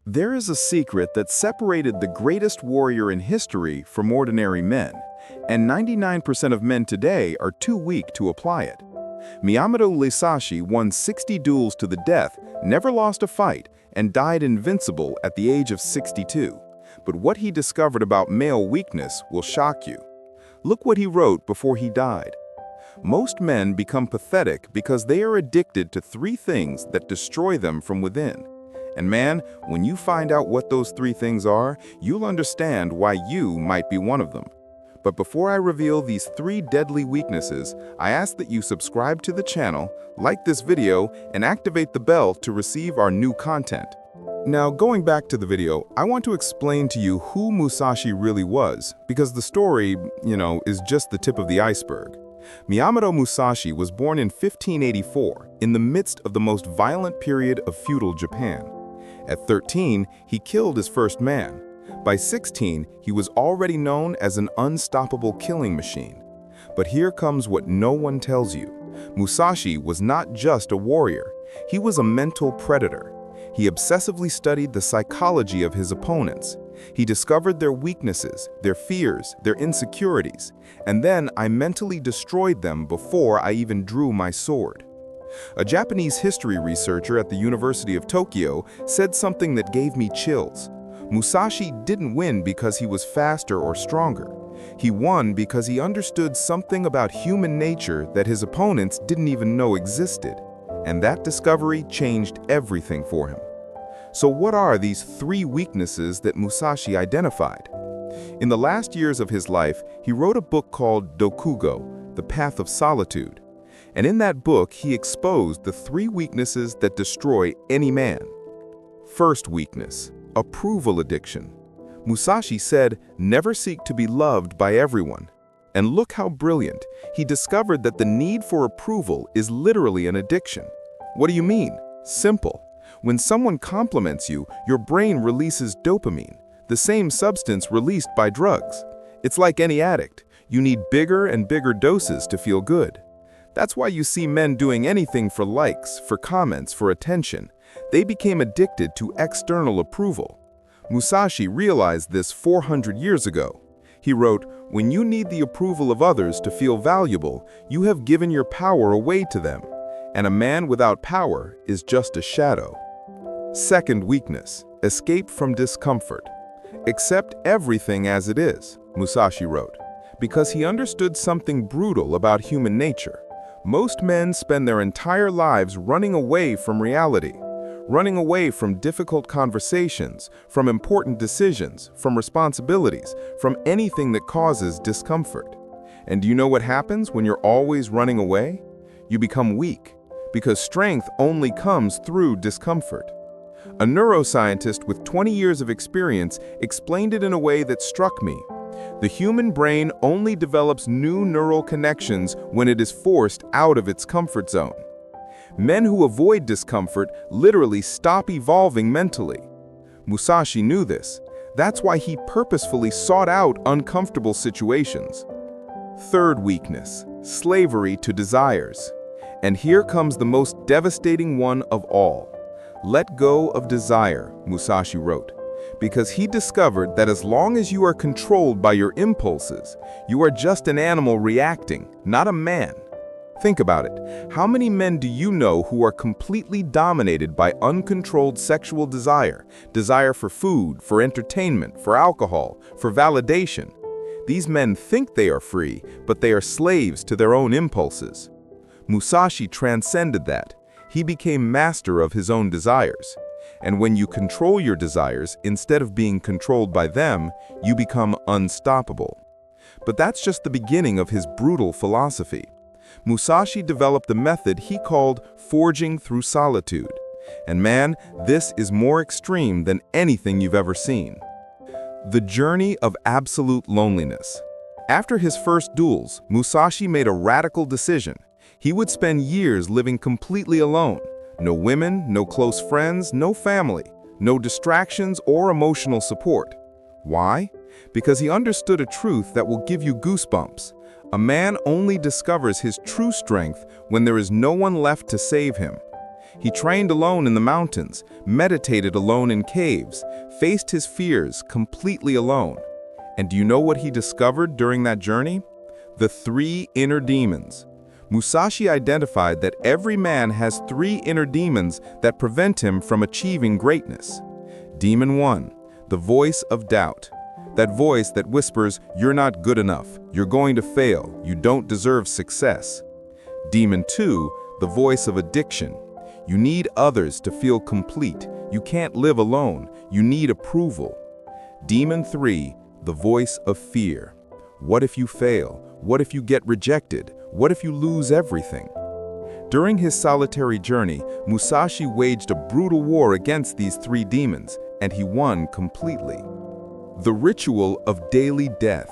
There is a secret that separated the greatest warrior in history from ordinary men, and 99% of men today are too weak to apply it. Miyamoto Musashi won 60 duels to the death, never lost a fight, and died invincible at the age of 62. But what he discovered about male weakness will shock you. Look what he wrote before he died. Most men become pathetic because they are addicted to three things that destroy them from within. And man, when you find out what those three things are, you'll understand why you might be one of them. But before I reveal these three deadly weaknesses, I ask that you subscribe to the channel, like this video, and activate the bell to receive our new content. Now, going back to the video, I want to explain to you who Musashi really was, because the story, is just the tip of the iceberg. Miyamoto Musashi was born in 1584, in the midst of the most violent period of feudal Japan. At 13, he killed his first man. By 16, he was already known as an unstoppable killing machine. But here comes what no one tells you. Musashi was not just a warrior. He was a mental predator. He obsessively studied the psychology of his opponents. He discovered their weaknesses, their fears, their insecurities, and then I mentally destroyed them before I even drew my sword. A Japanese history researcher at the University of Tokyo said something that gave me chills. Musashi didn't win because he was faster or stronger. He won because he understood something about human nature that his opponents didn't even know existed. And that discovery changed everything for him. So what are these three weaknesses that Musashi identified? In the last years of his life, he wrote a book called Dokugo, The Path of Solitude. And in that book, he exposed the three weaknesses that destroy any man. First weakness, approval addiction. Musashi said, never seek to be loved by everyone. And look how brilliant. He discovered that the need for approval is literally an addiction. What do you mean? Simple. When someone compliments you, your brain releases dopamine, the same substance released by drugs. It's like any addict. You need bigger and bigger doses to feel good. That's why you see men doing anything for likes, for comments, for attention. They became addicted to external approval. Musashi realized this 400 years ago. He wrote, "When you need the approval of others to feel valuable, you have given your power away to them. And a man without power is just a shadow." Second weakness, escape from discomfort. Accept everything as it is, Musashi wrote, because he understood something brutal about human nature. Most men spend their entire lives running away from reality, running away from difficult conversations, from important decisions, from responsibilities, from anything that causes discomfort. And do you know what happens when you're always running away? You become weak, because strength only comes through discomfort. A neuroscientist with 20 years of experience explained it in a way that struck me. The human brain only develops new neural connections when it is forced out of its comfort zone. Men who avoid discomfort literally stop evolving mentally. Musashi knew this. That's why he purposefully sought out uncomfortable situations. Third weakness, slavery to desires. And here comes the most devastating one of all. Let go of desire, Musashi wrote, because he discovered that as long as you are controlled by your impulses, you are just an animal reacting, not a man. Think about it. How many men do you know who are completely dominated by uncontrolled sexual desire? Desire for food, for entertainment, for alcohol, for validation. These men think they are free, but they are slaves to their own impulses. Musashi transcended that. He became master of his own desires. And when you control your desires, instead of being controlled by them, you become unstoppable. But that's just the beginning of his brutal philosophy. Musashi developed the method he called forging through solitude. And man, this is more extreme than anything you've ever seen. The journey of absolute loneliness. After his first duels, Musashi made a radical decision. He would spend years living completely alone. No women, no close friends, no family, no distractions or emotional support. Why? Because he understood a truth that will give you goosebumps. A man only discovers his true strength when there is no one left to save him. He trained alone in the mountains, meditated alone in caves, faced his fears completely alone. And do you know what he discovered during that journey? The 3 inner demons. Musashi identified that every man has 3 inner demons that prevent him from achieving greatness. Demon 1, the voice of doubt. That voice that whispers, "You're not good enough, you're going to fail, you don't deserve success." Demon 2, the voice of addiction. You need others to feel complete, you can't live alone, you need approval. Demon 3, the voice of fear. What if you fail? What if you get rejected? What if you lose everything? During his solitary journey, Musashi waged a brutal war against these 3 demons, and he won completely. The ritual of daily death.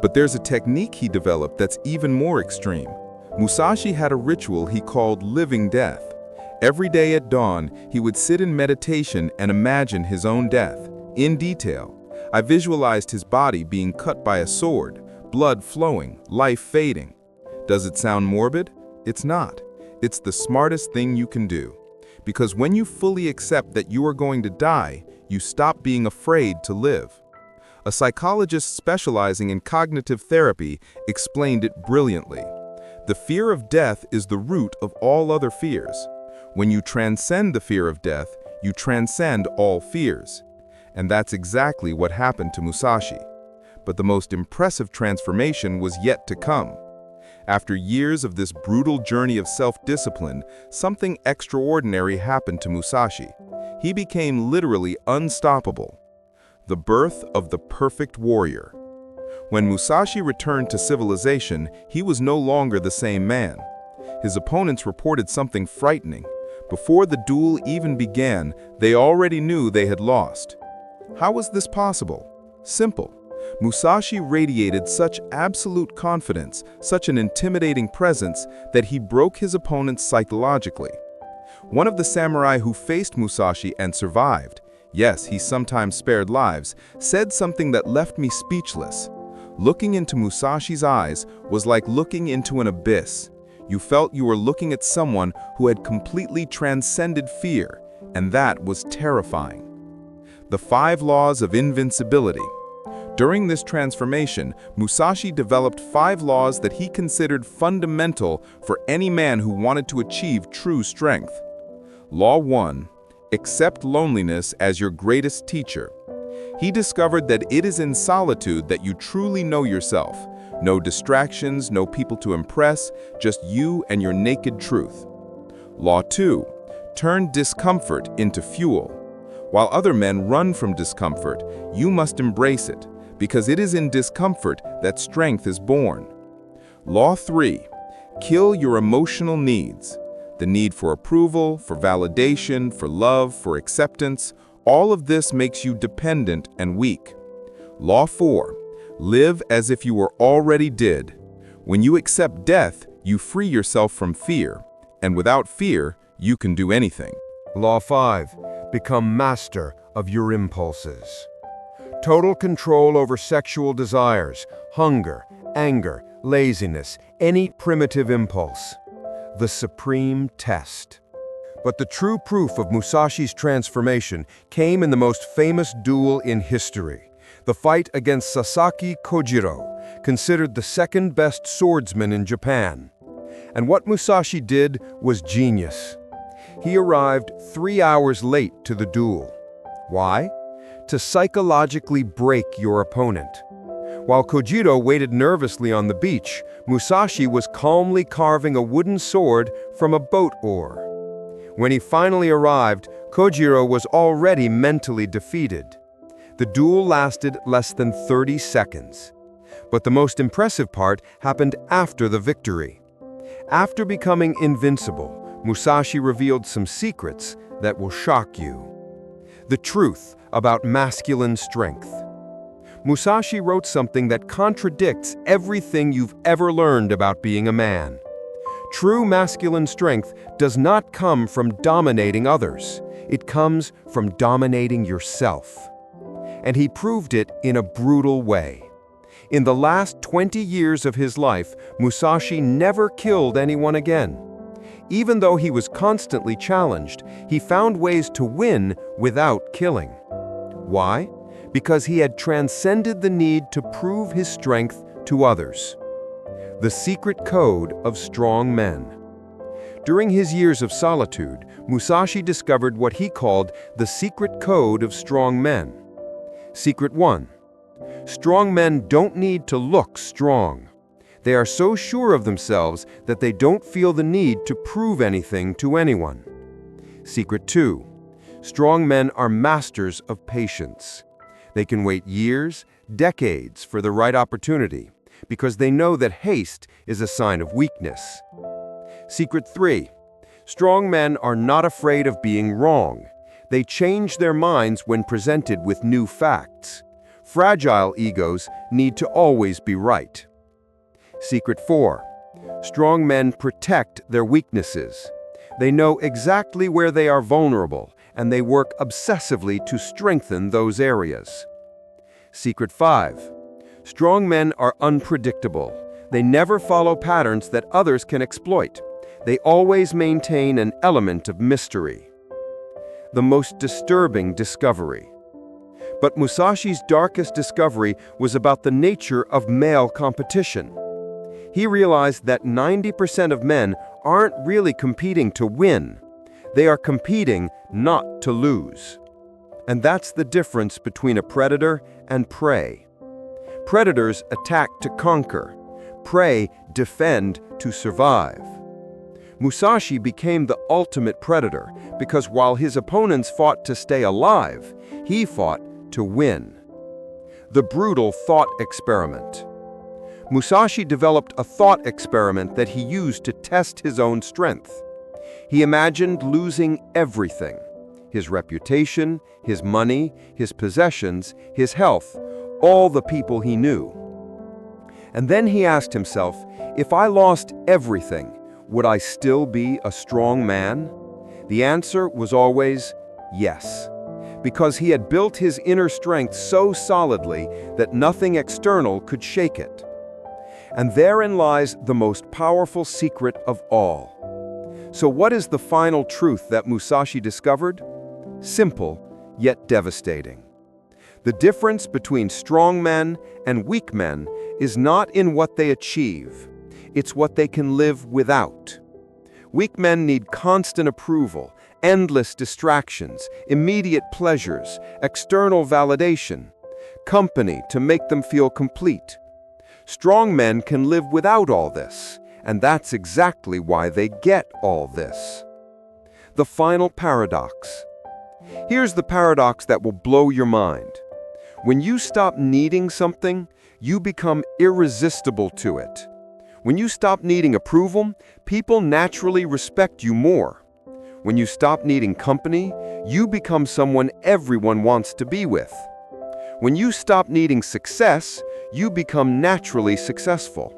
But there's a technique he developed that's even more extreme. Musashi had a ritual he called living death. Every day at dawn, he would sit in meditation and imagine his own death, in detail. I visualized his body being cut by a sword, blood flowing, life fading. Does it sound morbid? It's not. It's the smartest thing you can do. Because when you fully accept that you are going to die, you stop being afraid to live. A psychologist specializing in cognitive therapy explained it brilliantly. The fear of death is the root of all other fears. When you transcend the fear of death, you transcend all fears. And that's exactly what happened to Musashi. But the most impressive transformation was yet to come. After years of this brutal journey of self-discipline, something extraordinary happened to Musashi. He became literally unstoppable. The birth of the perfect warrior. When Musashi returned to civilization, he was no longer the same man. His opponents reported something frightening. Before the duel even began, they already knew they had lost. How was this possible? Simple. Musashi radiated such absolute confidence, such an intimidating presence, that he broke his opponents psychologically. One of the samurai who faced Musashi and survived, yes, he sometimes spared lives, said something that left me speechless. Looking into Musashi's eyes was like looking into an abyss. You felt you were looking at someone who had completely transcended fear, and that was terrifying. The 5 laws of invincibility. During this transformation, Musashi developed 5 laws that he considered fundamental for any man who wanted to achieve true strength. Law 1. Accept loneliness as your greatest teacher. He discovered that it is in solitude that you truly know yourself. No distractions, no people to impress, just you and your naked truth. Law 2. Turn discomfort into fuel. While other men run from discomfort, you must embrace it, because it is in discomfort that strength is born. Law 3. Kill your emotional needs. The need for approval, for validation, for love, for acceptance, all of this makes you dependent and weak. Law 4. Live as if you were already dead. When you accept death, you free yourself from fear, and without fear, you can do anything. Law 5. Become master of your impulses. Total control over sexual desires, hunger, anger, laziness, any primitive impulse. The supreme test. But the true proof of Musashi's transformation came in the most famous duel in history, the fight against Sasaki Kojiro, considered the second best swordsman in Japan. And what Musashi did was genius. He arrived 3 hours late to the duel. Why? To psychologically break your opponent. While Kojiro waited nervously on the beach, Musashi was calmly carving a wooden sword from a boat oar. When he finally arrived, Kojiro was already mentally defeated. The duel lasted less than 30 seconds. But the most impressive part happened after the victory. After becoming invincible, Musashi revealed some secrets that will shock you. The truth about masculine strength. Musashi wrote something that contradicts everything you've ever learned about being a man. True masculine strength does not come from dominating others. It comes from dominating yourself. And he proved it in a brutal way. In the last 20 years of his life, Musashi never killed anyone again. Even though he was constantly challenged, he found ways to win without killing. Why? Because he had transcended the need to prove his strength to others. The secret code of strong men. During his years of solitude, Musashi discovered what he called the secret code of strong men. Secret 1. Strong men don't need to look strong. They are so sure of themselves that they don't feel the need to prove anything to anyone. Secret 2. Strong men are masters of patience. They can wait years, decades for the right opportunity, because they know that haste is a sign of weakness. Secret 3. Strong men are not afraid of being wrong. They change their minds when presented with new facts. Fragile egos need to always be right. Secret 4. Strong men protect their weaknesses. They know exactly where they are vulnerable, and they work obsessively to strengthen those areas. Secret 5. Strong men are unpredictable. They never follow patterns that others can exploit. They always maintain an element of mystery. The most disturbing discovery. But Musashi's darkest discovery was about the nature of male competition. He realized that 90% of men aren't really competing to win. They are competing not to lose. And that's the difference between a predator and prey. Predators attack to conquer. Prey defend to survive. Musashi became the ultimate predator because while his opponents fought to stay alive, he fought to win. The brutal thought experiment. Musashi developed a thought experiment that he used to test his own strength. He imagined losing everything: his reputation, his money, his possessions, his health, all the people he knew. And then he asked himself, if I lost everything, would I still be a strong man? The answer was always yes, because he had built his inner strength so solidly that nothing external could shake it. And therein lies the most powerful secret of all. So what is the final truth that Musashi discovered? Simple, yet devastating. The difference between strong men and weak men is not in what they achieve. It's what they can live without. Weak men need constant approval, endless distractions, immediate pleasures, external validation, company to make them feel complete. Strong men can live without all this, and that's exactly why they get all this. The final paradox. Here's the paradox that will blow your mind. When you stop needing something, you become irresistible to it. When you stop needing approval, people naturally respect you more. When you stop needing company, you become someone everyone wants to be with. When you stop needing success, you become naturally successful.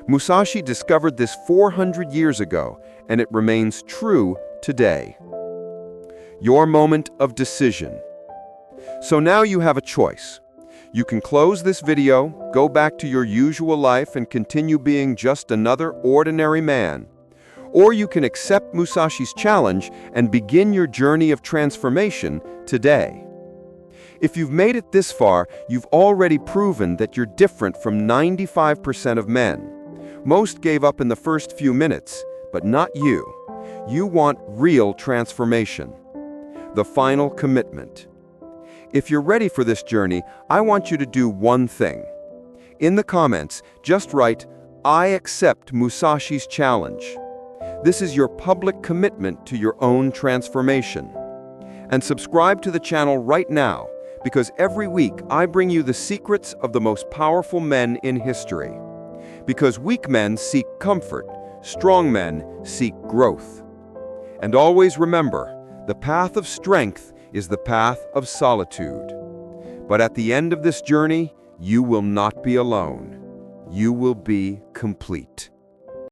Musashi discovered this 400 years ago, and it remains true today. Your moment of decision. So now you have a choice. You can close this video, go back to your usual life and continue being just another ordinary man. Or you can accept Musashi's challenge and begin your journey of transformation today. If you've made it this far, you've already proven that you're different from 95% of men. Most gave up in the first few minutes, but not you. You want real transformation. The final commitment. If you're ready for this journey, I want you to do one thing. In the comments, just write, "I accept Musashi's challenge." This is your public commitment to your own transformation. And subscribe to the channel right now, because every week I bring you the secrets of the most powerful men in history. Because weak men seek comfort, strong men seek growth. And always remember, the path of strength is the path of solitude. But at the end of this journey, you will not be alone. You will be complete.